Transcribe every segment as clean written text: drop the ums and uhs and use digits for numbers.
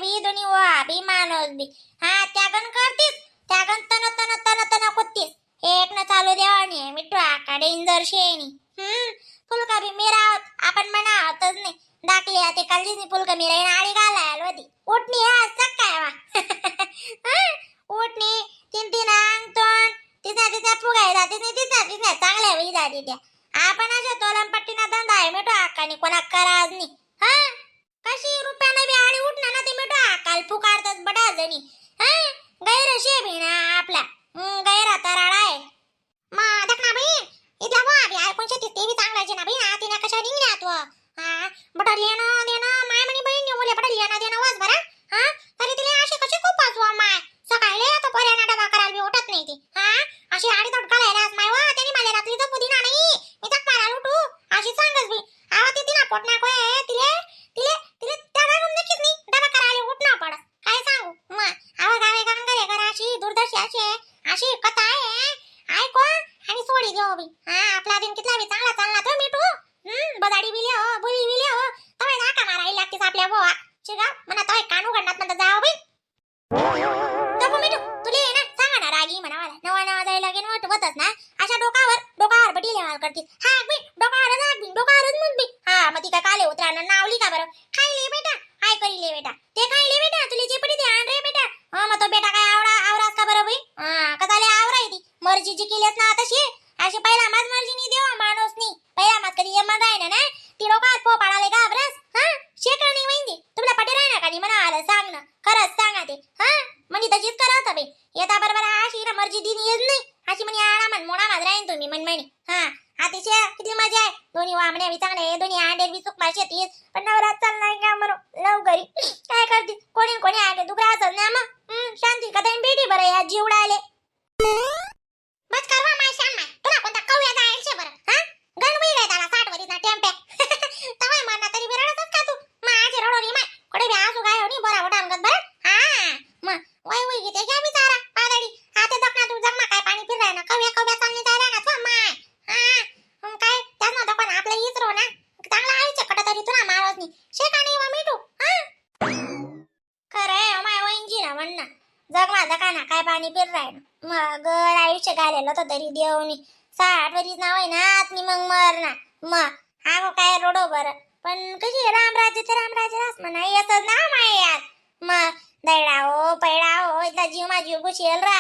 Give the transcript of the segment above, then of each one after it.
बी दोन्ही वा बी माणूस बी हा त्यागण करतीस त्यागण तन तन तन तन कुत्तीस एक न चालू देवानी मिठू आका डेंजर शेणी फुलका बी मेरा आपण म्हणा होतच नाही दाखली ते कालजीनी फुलका मेरा आळी घालायला होती उठणी हा काय वा उठणी तीन तीन अंग तोंड तिचा तिचा फुगायला तिने तिचा तिचा चांगल्या वेळी जाती त्या आपण अशा तोलम पट्टीना धंदा आहे मिठू आकानी कोणा कराज नाही हा कशी रुपयाने बी आळी उठणार ना ते मिठू आकाल पुकारतात बडा जणी हा गैर शेबीना आपला गैरा तराळा आहे मा देखना बहीण इथला वा बी ऐकून शेती ते बी चांगलाचे ना बहीण तिने कशा निघल्या तू हा बटा लेणं देणं माय म्हणी बहीण मुले बटा लेणं देणं वाज बरा हा तरी तिला अशी कशी खूप वाचवा माय सकाळी आता पर्याना डबा करायला बी उठत नाही ती हा अशी आडी तोड काढायला माय वा त्याने मला रात्री तर पुदिना नाही मी तक मारायला उठू अशी सांगच बी आवा ती तिना पोट नाको आहे तिले तिले तिले त्या जागून नक्कीच नाही डबा करायला उठणं पडत काय सांगू मग आवा गावे गांगरे घराची दुर्दशी अशी कथा आहे ऐको आणि सोडी देऊ बी हा आपला दिन कितला बी चांगला चालला तो मिठू बदाडी बिले हो बुली बिले हो तवे नाका मारायला लागतेस आपल्या बोवा चिगा मना तवे कानू गडनात म्हणता जाओ बी तबो मिठू तुले ना सांगा ना रागी म्हणा मला नवा नवा जायला गेन वाटवतच ना अशा डोकावर बटी लेवाल करतीस हा बी डोकावरच मग बी हा मग ती काय काले उतरानं नावली का बरं खाईले बेटा हाय करीले बेटा ते खाईले बेटा तुले जे पडी दे आण रे बेटा हा मग तो बेटा काय आवरास का बरं बी हा कसाले आवरा ती मर्जी जी केलीस ना तशी अशी पहिला माज मर्जी नी देव माणूस नी पहिला माज कधी यमन राहिना ना ती डोकात पो पाडाले का बरस हा शेकरणी वैंदी तुला पटे राहिना का नी म्हणा आलं सांग ना खरंच सांगा ते हा म्हणजे तशीच करत बे येता बरोबर अशी ना मर्जी दिन येत नाही अशी म्हणे आळा मन मोडा माज राहीन तुम्ही मन म्हणे हा अतिशय किती मजा आहे दोन्ही वामण्या बी चांगले दोन्ही अंडे बी सुख माशी येतीस पण नवरात चालणार का म्हणू लवकरी काय करते कोणी आले दुबरा असत ना मग शांती कथा बेटी बरं या जीवडाले बस करवा माय श्याम माय तुला कोणता कवया जायचे बरं हा गणवी रे त्याला 60 वरीस ना टेम्पे तवय मारना तरी बिरडतच का तू माझे रडोनी माय कडे बी आसू गाय होनी बरा वडा अंगत बरं हा मग वय गीते घ्या बिचारा पादडी हाते दकना तू जगमा काय पाणी फिराय ना कवया चालली जायला ना तू माय हा काय त्याच ना दकन आपलं हीच रो ना चांगला आईचे कटा तरी तुला मारवत नाही शेकाणी वा मिठू हा खरंय माय वंजी ना म्हणना जगमा दकाना काय पाणी फिराय ना मग आयुष्य घालेलं तर तरी देवनी 60 वरीस ना होय ना आतनी मग मरना मग हा काय रोडो बरं पण कशी रामराज्य रास म्हणा येतच ना माय यार मग दैडा हो पैडा हो इथला जीव घुसेल रा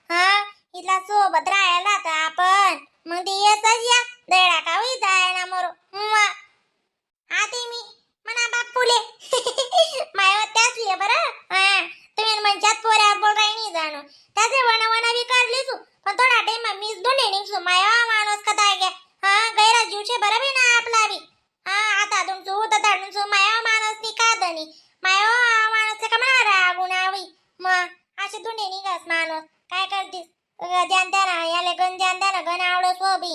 हा इथला सोबत राहायला राहतो आपण मग ते येतच या दैडा का होई जाय ना मरो मग आते मी म्हणा बापूले माय त्याच लिये बरं हा तुम्ही म्हणच्यात पोऱ्या बोल राही नाही जाणू त्याचे वना बी काढली तू पण थोडा टाइम मीच दोन्ही निघसू माया माणूस कथा घ्या हा गैरा जीवचे बरं बी ना आपला बी हा आता तुमचं होतं ताडून माया माणूस नी का दनी माया माणूस का म्हणा रागुणावी मग असे दोन्ही निघास माणूस काय करतीस जानत्या ना याले गण जानत्या ना गण आवडस हो बी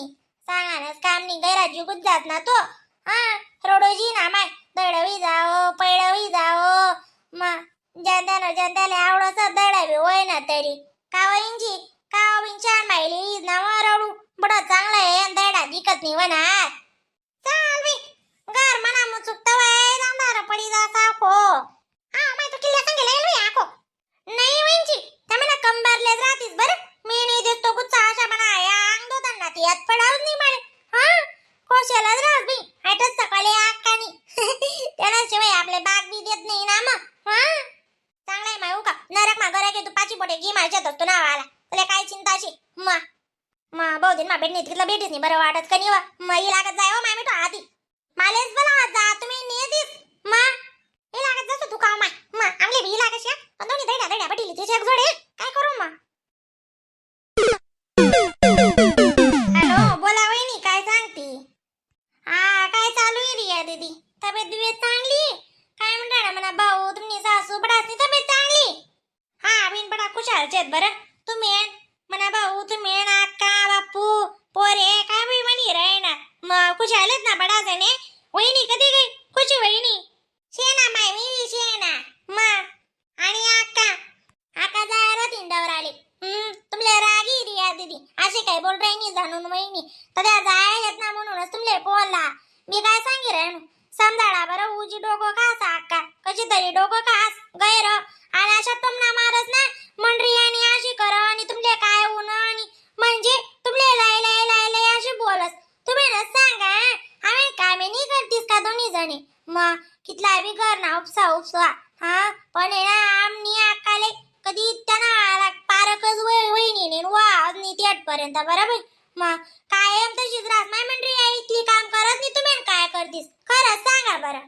सांगानच काम नी गैरा जीव जात ना तो हा रोडोजी ना माय दडवी जाओ पैडवी जाओ मग जनताले आवडस दडावी होय ना तरी कावईंची छान माहिली ना रडू बड चांगला आहे दडा दिकत नाही वनार चाल बी घर मना मग चुकता वय जामदार पडी जा साखो हा माय तो किल्ला सांगेला येलो आखो नाही वंची तमना कंबरले राहतीस बर मी नाही देतो गुच्चा आशा मना या अंग दो दंडा ती यात पडावच नाही मारे हा कोशालाच राहस बी हाटच सकाळी आकानी त्याला शिवाय आपले बाग बी देत नाही ना मग हा चांगलाय माय का नरक मा घरा के तू पाची पोटे घी माझ्या तो नावाला तुला काय चिंता अशी मा बहु दिन मा भेटणी तिथला भेटीस नाही बरं वाटत का निवा मग ही लागत जाय हो माय मिठू आधी मालेच बोला जा तुम्ही नेतीस मा ही लागत जसं तू का माय मा आमले भी लागत शा पण दोन्ही दैडा बटीली तिच्या एक जोडे काय करू मा हॅलो बोला वहिनी काय सांगती हा काय चालू आहे रिया दीदी तब्येत चांगली काय म्हणता म्हणा भाऊ तुम्ही सासू बडासनी तब्येत चांगली हा बिन बडा खुशालचेत बरं तुम्ही म्हणा भाऊ तुम्ही अक्का बापू पोरे काय बी म्हणी रे ना मग खुशालच ना बडा जणे वहिनी कधी गई खुशी वहिनी शेना माय मी शेना मग आणि अक्का जायला तिंडावर आले तुमले रागी रिया दीदी असे काय बोल रही नाही जाणून वहिनी तर त्या जाय येत ना म्हणूनच तुमले बोलला मी काय सांगी रे समजाडा बरं उजी डोकं खास अक्का कशी तरी डोकं खास गैर आणि अशा टोमना मारस ना मंडरी आणि अशी कर आणि तुमले काय होणं आणि म्हणजे तुमले लय लय लय लय अशी बोलस तुम्ही ना सांगा आम्ही कामे नाही करतीस का दोन्ही जणी मग कितला बी कर ना उपसा उपसा हा पण आहे ना आमनी अक्काले कधी त्यांना पारकच वहिनी वा पर्यंत बरोबर मग कायम तशीच राहत नाही मंडळी इथली काम करत नाही तुम्ही काय करतीस खरंच सांगा बरं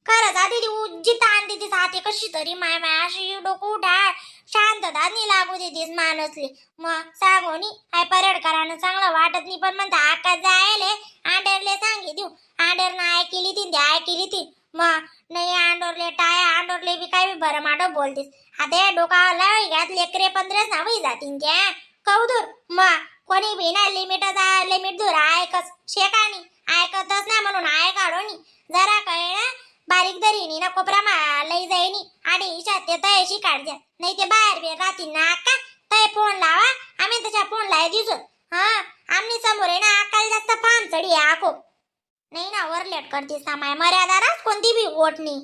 खरंच आधी ती उज्जी ताण देतीस हाती कशी तरी माय माय अशी डोकं उठाळ शांतता नाही लागू देतीस माणूसली मग सांगोनी हाय परड करानं चांगलं वाटत नाही पण म्हणता आका जायले आंडरले सांगी देऊ आंडर नाही केली ती द्या केली ती मग नाही आंडोरले टाय आंडोरले बी काय बी बरं माडो बोलतीस आता डोकाला घात लेकरे 15 नावही जातीन त्या कौदूर मग कोणी बी ना लिमिट दूर ऐकच शेकानी ऐकतच ना म्हणून आय काढोनी जरा काय ना बारीक दरीनी ना कोपरा लई जाईनी आणि इच्छा ते तयशी काढज्या नाही ते बाहेर बी राहतील ना का तय फोन लावा आम्ही त्याच्या फोन लाय दिसू हा आम्ही समोर आहे ना अक्काला जास्त फाम चढी आखो नाही ना वर लेट करतीस ना माय मर्यादाराच कोणती बी ओट नाही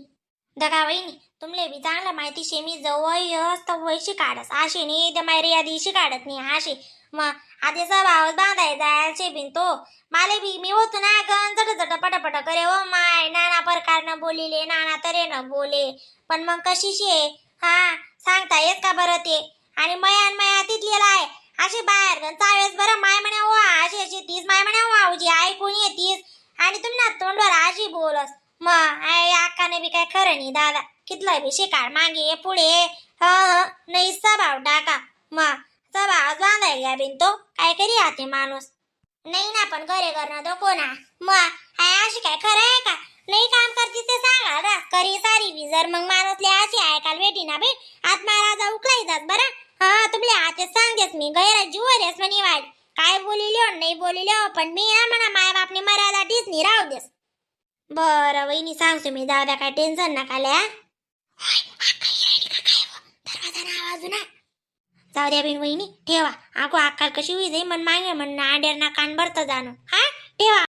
दगा वहिनी तुमले बी चांगलं माहिती शे मी जवळ असत वयशी काढस आशी नाही त्या मर्यादिशी काढत नाही आशी मग आधी स्वभाव बांधायचा शे बिन तो माले बी मी होतो ना गण जट पटापट करे ओ माय नाना प्रकारनं बोलिले नाना तऱ्हेनं बोले पण मग कशी शे हा सांगता येत का बरं ते आणि मया तिथलेला आहे अशी बाहेर गण चावेस बरं माय म्हणे ओ अशी अशी तीस माय म्हणे ओ आऊजी ऐकून येतीस आणि तुम्ही तोंडवर अशी बोलस मग आई अक्काने बी काय खरं नाही दादा कितलं बी शिकार मागे पुढे नाही स्वभाव टाका मग स्वभाव बांधाय घ्या बिन तो काय करी आते माणूस नाही ना पण घरे करणं तो कोणा मग हाय अशी काय खरं आहे का नाही काम करतीस ते सांगा ना करी सारी बी जर मग माणूसले अशी ऐकायला भेटी ना बे आत्माला जा उकळाय जात बरं हा तुमले आते सांगतेस मी गैरा जीवर येस म्हणे वाट काय बोलिलो नाही बोलिलो पण मी ना म्हणा माय बापने मर्यादा टीच नाही राहू देस बरं वहिनी सांगतो मी जाऊ द्या काय टेन्शन नका ल्या दरवाजा ना आवाज ना जाऊ द्या बिन वहिनी ठेवा आको अक्काल कशी होई जाई मन मागे म्हण आड्यार ना कान भरत जाणं हा ठेवा